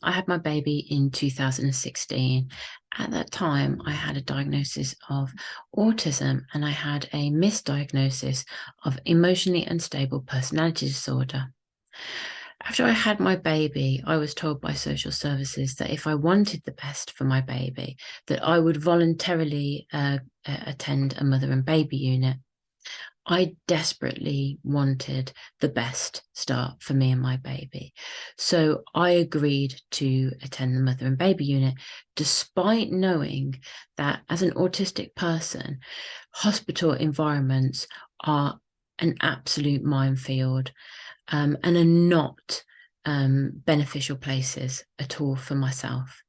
I had my baby in 2016. At that time, I had a diagnosis of autism and I had a misdiagnosis of emotionally unstable personality disorder. After I had my baby, I was told by social services that if I wanted the best for my baby, that I would voluntarily attend a mother and baby unit. I desperately wanted the best start for me and my baby. So I agreed to attend the mother and baby unit, despite knowing that as an autistic person, hospital environments are an absolute minefield and are not beneficial places at all for myself.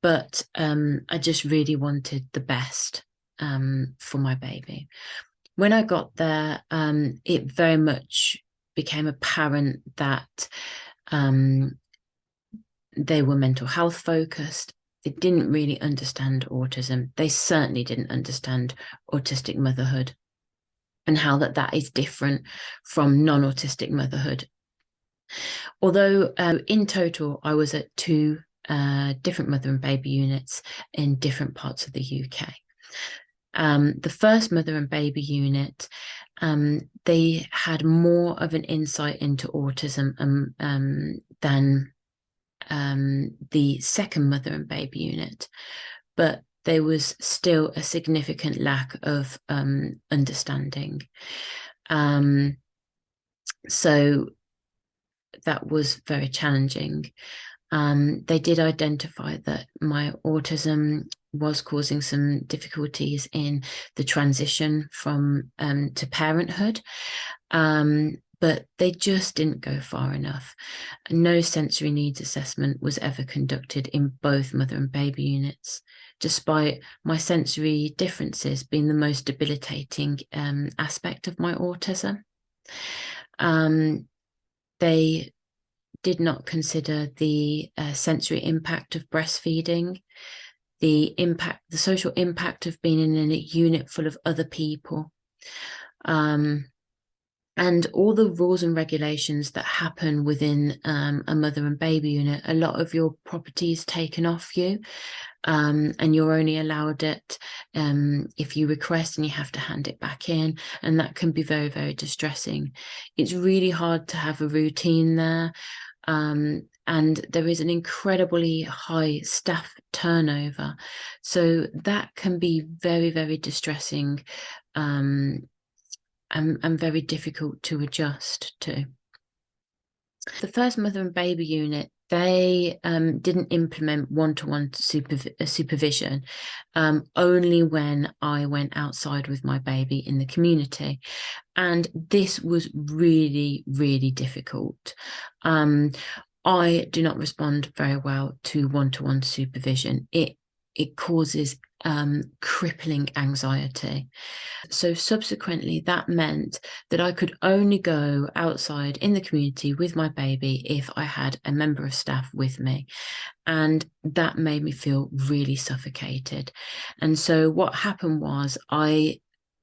But I just really wanted the best for my baby. When I got there, it very much became apparent that they were mental health focused. They didn't really understand autism. They certainly didn't understand autistic motherhood and how that is different from non-autistic motherhood. Although in total, I was at two different mother and baby units in different parts of the UK. The first mother and baby unit, they had more of an insight into autism than the second mother and baby unit, but there was still a significant lack of understanding. So that was very challenging. They did identify that my autism was causing some difficulties in the transition from to parenthood, but they just didn't go far enough. No sensory needs assessment was ever conducted in both mother and baby units, despite my sensory differences being the most debilitating aspect of my autism. They did not consider the sensory impact of breastfeeding, the social impact of being in a unit full of other people, and all the rules and regulations that happen within a mother and baby unit. A lot of your property is taken off you, and you're only allowed it if you request, and you have to hand it back in, and that can be very, very distressing. It's really hard to have a routine there. And there is an incredibly high staff turnover. So that can be very, very distressing and very difficult to adjust to. The first mother and baby unit, they didn't implement one-to-one supervision, only when I went outside with my baby in the community. And this was really, really difficult. I do not respond very well to one-to-one supervision. It causes crippling anxiety. So subsequently, that meant that I could only go outside in the community with my baby if I had a member of staff with me. And that made me feel really suffocated. And so what happened was I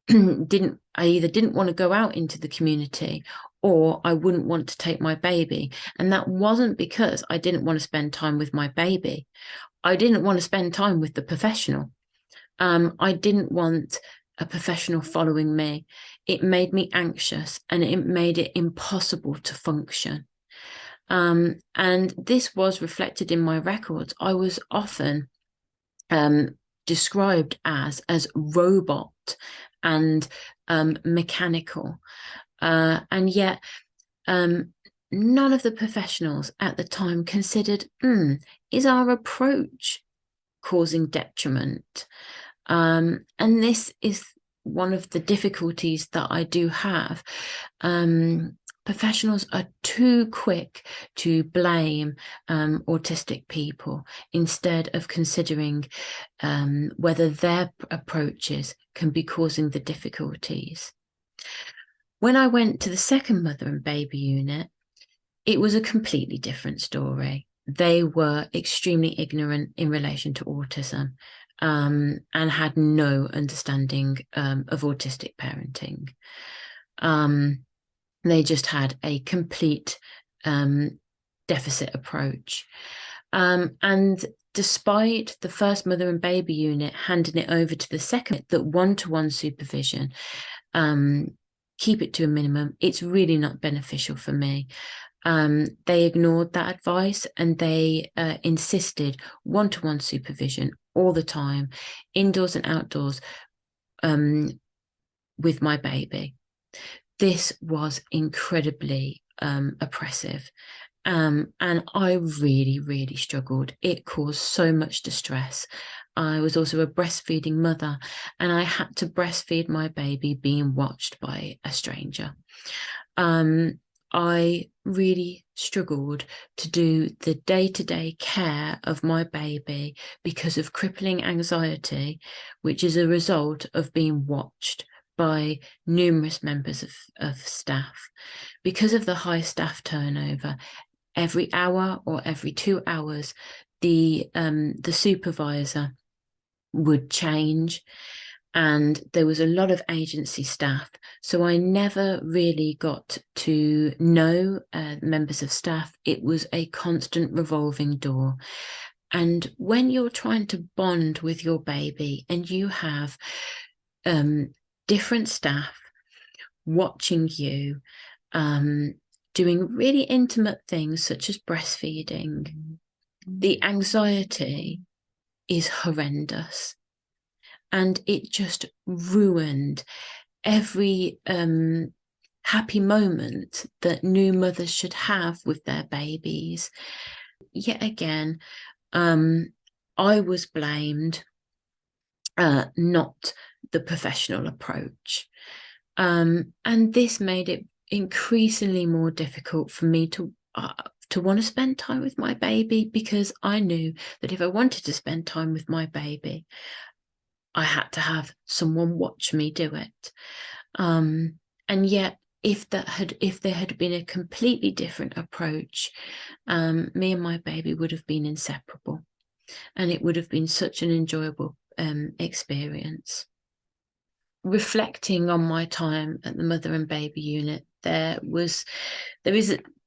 either didn't want to go out into the community, or I wouldn't want to take my baby. And that wasn't because I didn't want to spend time with my baby. I didn't want to spend time with the professional. I didn't want a professional following me. It made me anxious and it made it impossible to function. And this was reflected in my records. I was often described as robot and mechanical. And yet none of the professionals at the time considered, is our approach causing detriment? And this is one of the difficulties that I do have. Professionals are too quick to blame autistic people instead of considering whether their approaches can be causing the difficulties. When I went to the second mother and baby unit, it was a completely different story. They were extremely ignorant in relation to autism and had no understanding of autistic parenting. They just had a complete deficit approach. And despite the first mother and baby unit handing it over to the second, that one-to-one supervision, keep it to a minimum, it's really not beneficial for me. They ignored that advice and they insisted one-to-one supervision all the time, indoors and outdoors, with my baby. This was incredibly oppressive. And I really struggled. It caused so much distress. I was also a breastfeeding mother, and I had to breastfeed my baby being watched by a stranger. I really struggled to do the day-to-day care of my baby because of crippling anxiety, which is a result of being watched by numerous members of staff. Because of the high staff turnover, every hour or every 2 hours, the supervisor would change, and there was a lot of agency staff. So I never really got to know members of staff. It was a constant revolving door. And when you're trying to bond with your baby and you have different staff watching you, doing really intimate things such as breastfeeding, the anxiety is horrendous. And it just ruined every happy moment that new mothers should have with their babies. Yet again, I was blamed, not the professional approach. And this made it increasingly more difficult for me to want to spend time with my baby, because I knew that if I wanted to spend time with my baby, I had to have someone watch me do it. And yet, if there had been a completely different approach, me and my baby would have been inseparable, and it would have been such an enjoyable experience. Reflecting on my time at the mother and baby unit, there was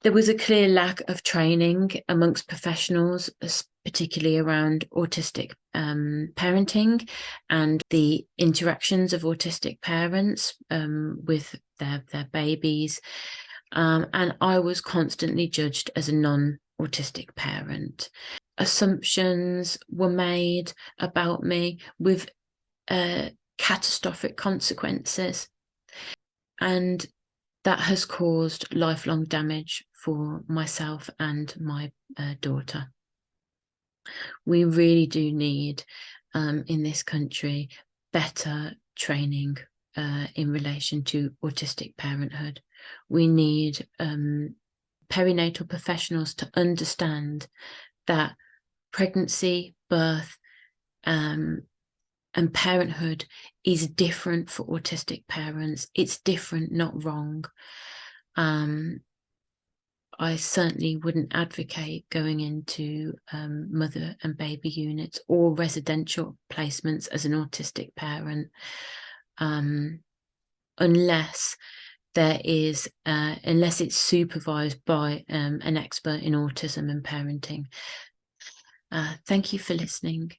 a clear lack of training amongst professionals, particularly around autistic parenting and the interactions of autistic parents with their babies. And I was constantly judged as a non-autistic parent. Assumptions were made about me with catastrophic consequences, and that has caused lifelong damage for myself and my daughter. We really do need, in this country, better training in relation to autistic parenthood. We need perinatal professionals to understand that pregnancy, birth, and parenthood is different for autistic parents. It's different, not wrong. I certainly wouldn't advocate going into mother and baby units or residential placements as an autistic parent, unless it's supervised by an expert in autism and parenting. Thank you for listening.